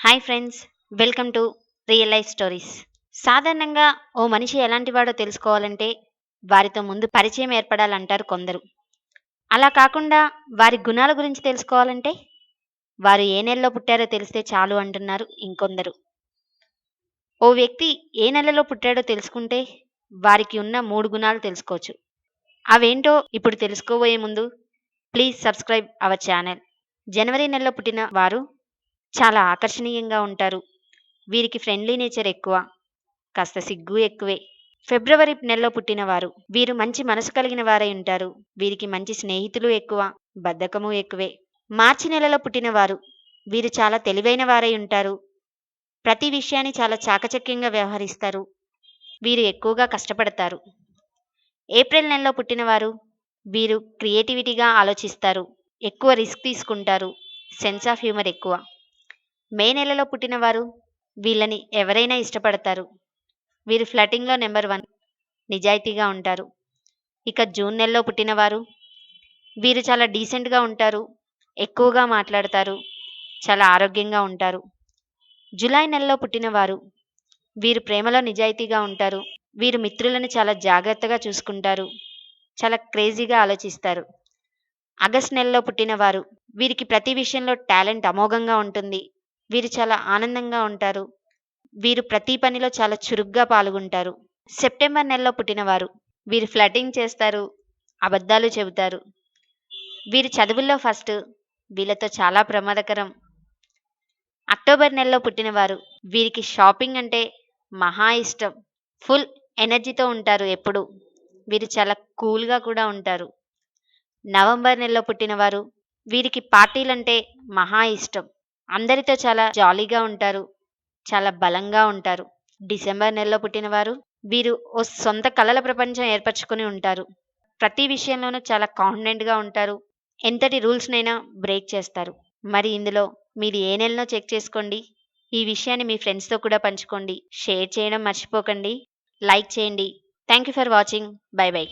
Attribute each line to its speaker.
Speaker 1: Hi friends, welcome to real life stories. సాధారణంగా ఓ మనిషి ఎలాంటి వాడో తెలుసుకోవాలంటే వారితో ముందు పరిచయం ఏర్పడాలంటారు కొందరు. అలా కాకుండా వారి గుణాల గురించి తెలుసుకోవాలంటే వారు ఏ నెలలో పుట్టారో తెలిస్తే చాలు అంటున్నారు ఇంకొందరు. ఓ వ్యక్తి ఏ నెలలో పుట్టాడో తెలుసుకుంటే వారికి ఉన్న 3 గుణాలు తెలుసుకోవచ్చు. అవేంటో ఇప్పుడు తెలుసుకోబోయే ముందు ప్లీజ్ సబ్స్క్రైబ్ అవర్ ఛానల్. జనవరి నెలలో పుట్టిన వారు చాలా ఆకర్షణీయంగా ఉంటారు. వీరికి ఫ్రెండ్లీ నేచర్ ఎక్కువ. కాస్త సిగ్గు ఎక్కువే. ఫిబ్రవరి నెలలో పుట్టినవారు వీరు మంచి మనసు కలిగిన వారై ఉంటారు. వీరికి మంచి స్నేహితులు ఎక్కువ. బద్ధకము ఎక్కువే. మార్చి నెలలో పుట్టినవారు వీరు చాలా తెలివైన వారై ఉంటారు. ప్రతి విషయాన్ని చాలా చాకచక్యంగా వ్యవహరిస్తారు. వీరు ఎక్కువగా కష్టపడతారు. ఏప్రిల్ నెలలో పుట్టినవారు వీరు క్రియేటివిటీగా ఆలోచిస్తారు. ఎక్కువ రిస్క్ తీసుకుంటారు. సెన్స్ ఆఫ్ హ్యూమర్ ఎక్కువ. మే నెలలో పుట్టినవారు వీళ్ళని ఎవరైనా ఇష్టపడతారు. వీరు ఫ్లటింగ్లో నెంబర్ 1. నిజాయితీగా ఉంటారు. ఇక జూన్ నెలలో పుట్టినవారు వీరు చాలా డీసెంట్గా ఉంటారు. ఎక్కువగా మాట్లాడతారు. చాలా ఆరోగ్యంగా ఉంటారు. జూలై నెలలో పుట్టినవారు వీరు ప్రేమలో నిజాయితీగా ఉంటారు. వీరు మిత్రులను చాలా జాగ్రత్తగా చూసుకుంటారు. చాలా క్రేజీగా ఆలోచిస్తారు. ఆగస్ట్ నెలలో పుట్టినవారు వీరికి ప్రతి విషయంలో టాలెంట్ అమోఘంగా ఉంటుంది. వీరు చాలా ఆనందంగా ఉంటారు. వీరు ప్రతి పనిలో చాలా చురుగ్గా పాల్గొంటారు. సెప్టెంబర్ నెలలో పుట్టినవారు వీరు ఫ్లటింగ్ చేస్తారు. అబద్ధాలు చెబుతారు. వీరు చదువుల్లో ఫస్ట్. వీళ్ళతో చాలా ప్రమాదకరం. అక్టోబర్ నెలలో పుట్టినవారు వీరికి షాపింగ్ అంటే మహా ఇష్టం. ఫుల్ ఎనర్జీతో ఉంటారు ఎప్పుడు. వీరు చాలా కూల్గా కూడా ఉంటారు. నవంబర్ నెలలో పుట్టినవారు వీరికి పార్టీలంటే మహా ఇష్టం. అందరితో చాలా జాలీగా ఉంటారు. చాలా బలంగా ఉంటారు. డిసెంబర్ నెలలో పుట్టినవారు వీరు ఓ సొంత కలల ప్రపంచం ఏర్పరచుకొని ఉంటారు. ప్రతి విషయంలోనూ చాలా కాన్ఫిడెంట్గా ఉంటారు. ఎంతటి రూల్స్నైనా బ్రేక్ చేస్తారు. మరి ఇందులో మీరు ఏ నెలలో చెక్ చేసుకోండి. ఈ విషయాన్ని మీ ఫ్రెండ్స్తో కూడా పంచుకోండి. షేర్ చేయడం మర్చిపోకండి. లైక్ చేయండి. Thank you for watching. By by.